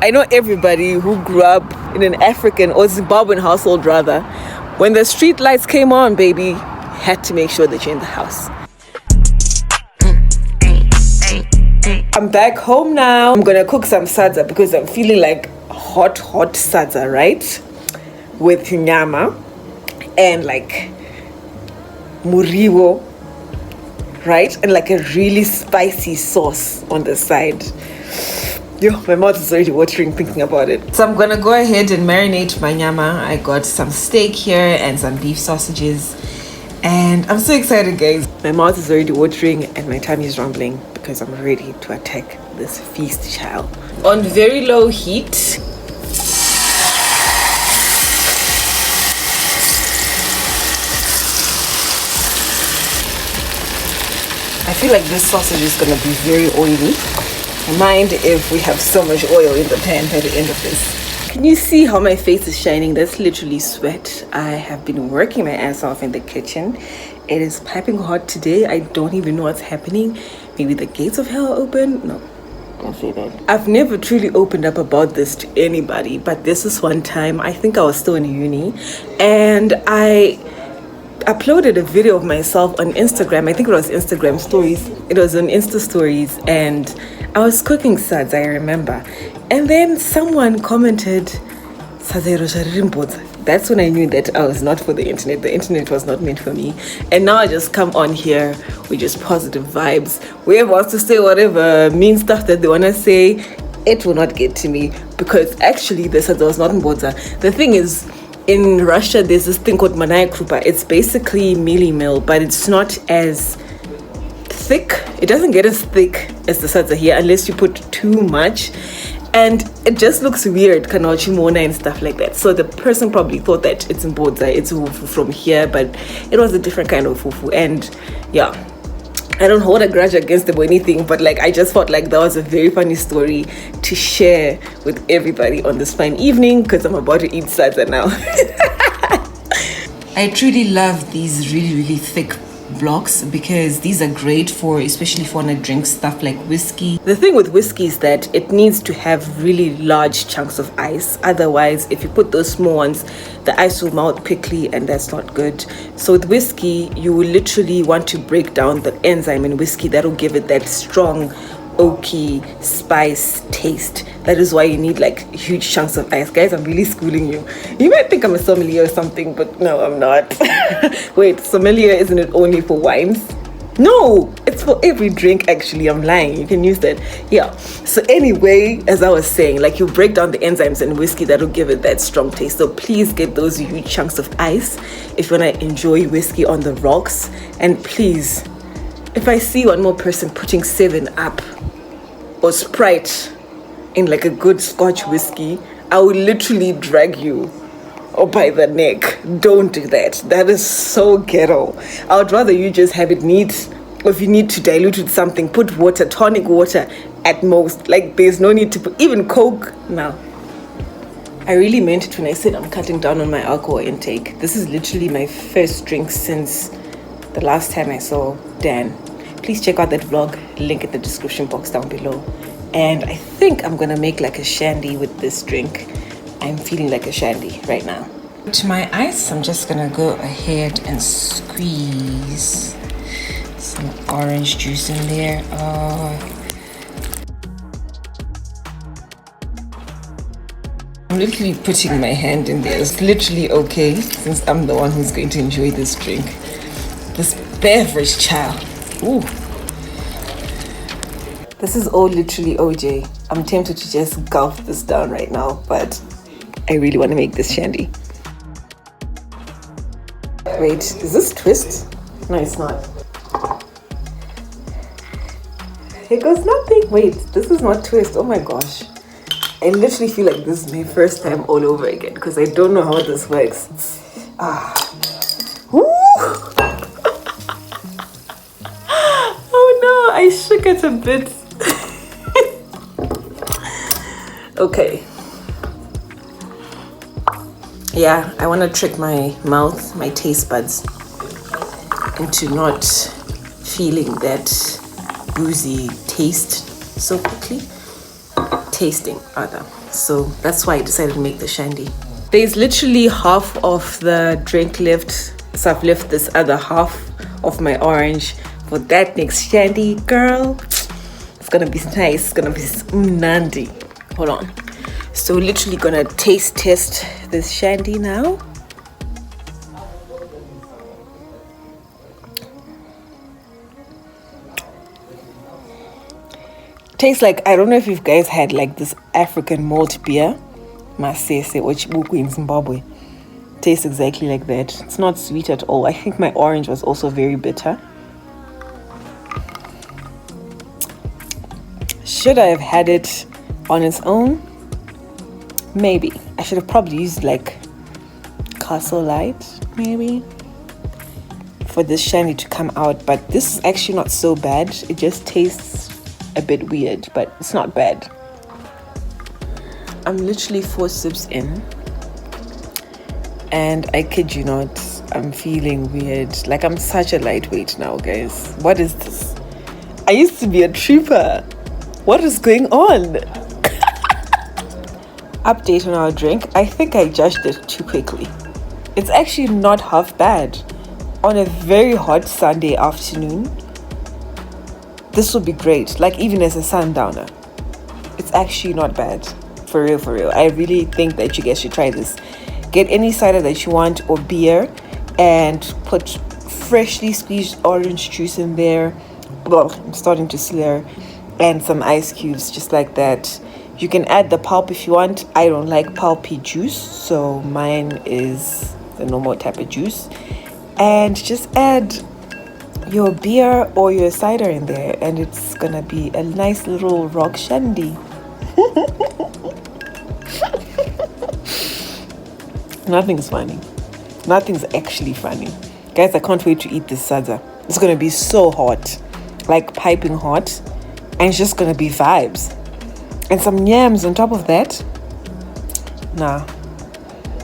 I know everybody who grew up in an African or Zimbabwean household rather, when the street lights came on, baby, had to make sure that you're in the house. I'm back home now. I'm gonna cook some sadza because I'm feeling like hot sadza, right? With nyama and like muriwo, right? And like a really spicy sauce on the side. Yo, my mouth is already watering thinking about it. So I'm gonna go ahead and marinate my nyama. I got some steak here and some beef sausages. And I'm so excited, guys. My mouth is already watering and my tummy is rumbling because I'm ready to attack this feast, child. On very low heat. I feel like this sausage is gonna be very oily. Mind if we have so much oil in the pan by the end of this. Can you see how my face is shining? That's literally sweat. I have been working my ass off in the kitchen. It is piping hot today. I don't even know what's happening. Maybe the gates of hell are open? No, don't say that. I've never truly opened up about this to anybody, but this is one time. I think I was still in uni and I uploaded a video of myself on Instagram. I think it was Instagram stories. It was on Insta stories and I was cooking sads, I remember. And then someone commented, that's when I knew that I was not for the internet. The internet was not meant for me. And now I just come on here with just positive vibes. Whoever wants to say whatever mean stuff that they want to say, it will not get to me. Because actually, the sadza was not mbodza. The thing is, in Russia, there's this thing called manaya krupa. It's basically mealy meal, but it's not as thick. It doesn't get as thick as the sadza here unless you put too much. And it just looks weird, kanochimona and stuff like that. So the person probably thought that it's mbodza, it's fufu from here, but it was a different kind of fufu. And yeah, I don't hold a grudge against them or anything, but like I just felt like that was a very funny story to share with everybody on this fine evening because I'm about to eat sadza now. I truly love these really thick blocks because these are great for, especially if you want to drink stuff like whiskey. The thing with whiskey is that it needs to have really large chunks of ice. Otherwise, if you put those small ones, the ice will melt quickly and that's not good. So with whiskey, you will literally want to break down the enzyme in whiskey that will give it that strong oaky spice taste. That is why you need like huge chunks of ice. Guys, I'm really schooling you. You might think I'm a sommelier or something, but no, I'm not. Wait, sommelier, isn't it only for wines? No, it's for every drink. Actually, I'm lying. You can use that. Yeah. So anyway, as I was saying, like you break down the enzymes in whiskey that'll give it that strong taste. So please get those huge chunks of ice if you want to enjoy whiskey on the rocks. And please, if I see one more person putting 7-Up or Sprite in like a good Scotch whiskey, I will literally drag you by the neck. Don't do that. That is so ghetto. I would rather you just have it neat, or if you need to dilute with something, put water, tonic water at most. Like there's no need to put even Coke now. I really meant it when I said I'm cutting down on my alcohol intake. This is literally my first drink since the last time I saw Dan. Please check out that vlog, link in the description box down below. And I think I'm gonna make like a shandy with this drink. I'm feeling like a shandy right now. To my ice, I'm just gonna go ahead and squeeze some orange juice in there. I'm literally putting my hand in there. It's literally okay since I'm the one who's going to enjoy this drink. This beverage, child. Ooh. This is all literally OJ. I'm tempted to just gulp this down right now, but I really want to make this shandy. Wait, is this twist? No, it's not. Here goes nothing. Wait, this is not twist. Oh my gosh. I literally feel like this is my first time all over again because I don't know how this works. Woo! Oh no, I shook it a bit. Okay. Yeah, I want to trick my mouth, my taste buds, into not feeling that boozy taste so quickly. tasting rather. So that's why I decided to make the shandy. There's literally half of the drink left, so I've left this other half of my orange for that next shandy, girl. It's gonna be nice, it's gonna be nandi. Hold on. So we're literally gonna taste test this shandy now. Tastes like, I don't know if you guys had like this African malt beer, Masese or Chibuku in Zimbabwe. Tastes exactly like that. It's not sweet at all. I think my orange was also very bitter. Should I have had it on its own? Maybe. I should have probably used like Castle Light, maybe, for this shandy to come out. But this is actually not so bad. It just tastes a bit weird, but it's not bad. I'm literally 4 sips in, and I kid you not, I'm feeling weird. Like I'm such a lightweight now, guys. What is this? I used to be a trooper. What is going on? Update on our drink. I think I judged it too quickly. It's actually not half bad. On a very hot Sunday afternoon, this would be great. Like even as a sundowner, it's actually not bad. For real, for real. I really think that you guys should try this. Get any cider that you want or beer and put freshly squeezed orange juice in there. Well, I'm starting to slur. And some ice cubes, just like that. You can add the pulp if you want. I don't like pulpy juice, so mine is the normal type of juice. And just add your beer or your cider in there, and it's gonna be a nice little rock shandy. Nothing's funny. Nothing's actually funny. Guys, I can't wait to eat this sadza. It's gonna be so hot, like piping hot, and it's just gonna be vibes. And some yams on top of that. Nah,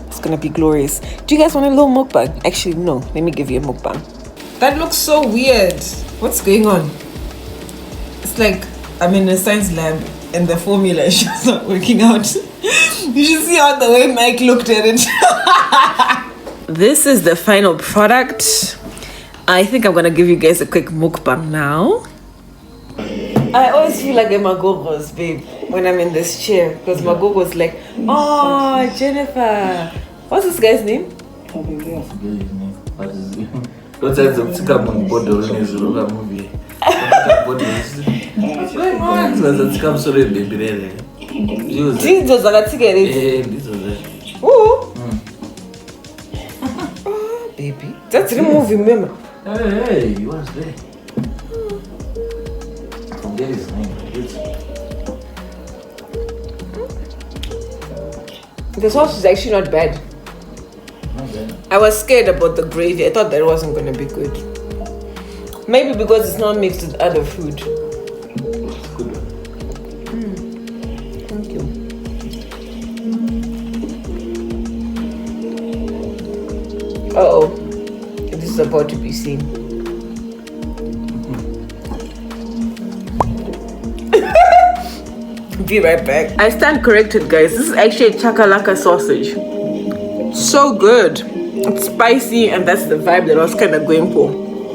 it's gonna be glorious. Do you guys want a little mukbang? Actually, no, let me give you a mukbang. That looks so weird. What's going on? It's like I'm in a science lab and the formula is just not working out. You should see how the way Mike looked at it. This is the final product. I think I'm gonna give you guys a quick mukbang now. I always feel like a Magogos, babe, when I'm in this chair, because Magogos like, oh, Jennifer. What's this guy's name? What's that? Movie. What's going on? Oh, baby. That's the movie, remember? Hey, you was there. Forget his name. The sauce is actually not bad. Not bad. I was scared about the gravy. I thought that wasn't going to be good. Maybe because it's not mixed with other food. It's good. Thank you. Uh-oh. This is about to be seen. Be right back. I stand corrected, guys. This is actually a chakalaka sausage. So good. It's spicy, and that's the vibe that I was kind of going for.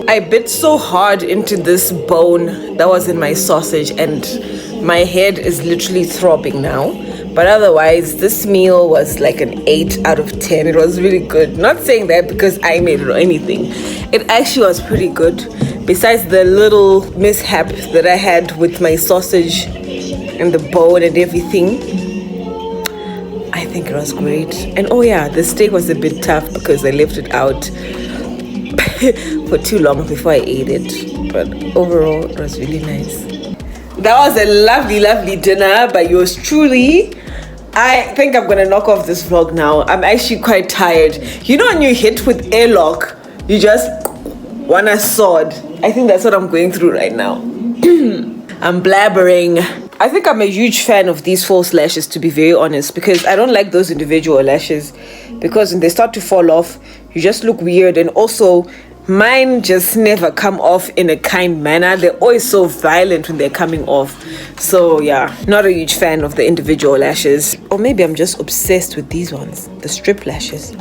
I bit so hard into this bone that was in my sausage, and my head is literally throbbing now. But otherwise, this meal was like an 8 out of 10. It was really good. Not saying that because I made it or anything. It actually was pretty good. Besides the little mishap that I had with my sausage and the bone and everything, I think it was great. And oh yeah, the steak was a bit tough because I left it out for too long before I ate it. But overall, it was really nice. That was a lovely, lovely dinner by yours truly. I think I'm gonna knock off this vlog now. I'm actually quite tired. You know when you hit with airlock, you just want a sword. I think that's what I'm going through right now. I'm blabbering. I think I'm a huge fan of these false lashes, to be very honest, because I don't like those individual lashes, because when they start to fall off, you just look weird. And also Mine just never come off in a kind manner. They're always so violent when they're coming off. So yeah, not a huge fan of the individual lashes. Or maybe I'm just obsessed with these ones, the strip lashes.